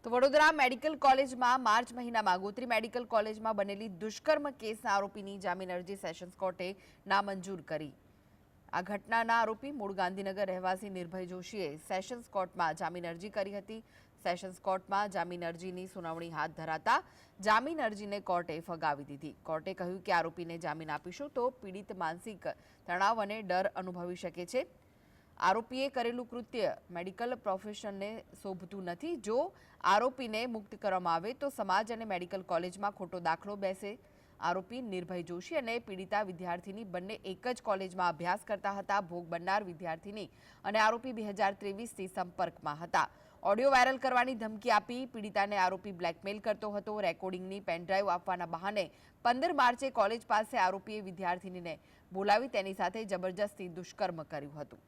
તો વડોદરા મેડિકલ કોલેજમાં માર્ચ મહિનામાં ગોત્રી મેડિકલ કોલેજમાં બનેલી દુષ્કર્મ કેસના આરોપીની જામીન અરજી સેશન્સ કોર્ટે નામંજૂર કરી। આ ઘટનાના આરોપી મૂળ ગાંધીનગર રહેવાસી નિર્ભય જોશીએ સેશન્સ કોર્ટમાં જામીન અરજી કરી હતી। સેશન્સ કોર્ટમાં જામીન અરજીની સુનાવણી હાથ ધરાતા જામીન અરજીને કોર્ટે ફગાવી દીધી। કોર્ટે કહ્યું કે આરોપીને જામીન આપીશું તો પીડિત માનસિક તણાવ અને ડર અનુભવી શકે છે। આરોપીએ કરેલું કૃત્ય મેડિકલ પ્રોફેશનને શોભતું નથી। જો આરોપીને મુક્ત કરવામાં આવે તો સમાજ અને મેડિકલ કોલેજમાં ખોટો દાખલો બેસે। આરોપી નિર્ભય જોશી અને પીડિતા વિદ્યાર્થીની બંને એક જ કોલેજમાં અભ્યાસ કરતા હતા। ભોગ બનનાર વિદ્યાર્થીની અને આરોપી 2023થી સંપર્કમાં હતા। ઓડિયો વાયરલ કરવાની ધમકી આપી પીડિતાને આરોપી બ્લેકમેલ કરતો હતો। રેકોર્ડિંગની પેનડ્રાઈવ આપવાના બહાને 15 માર્ચે કોલેજ પાસે આરોપીએ વિદ્યાર્થીનીને બોલાવી તેની સાથે જબરજસ્તી દુષ્કર્મ કર્યું હતું।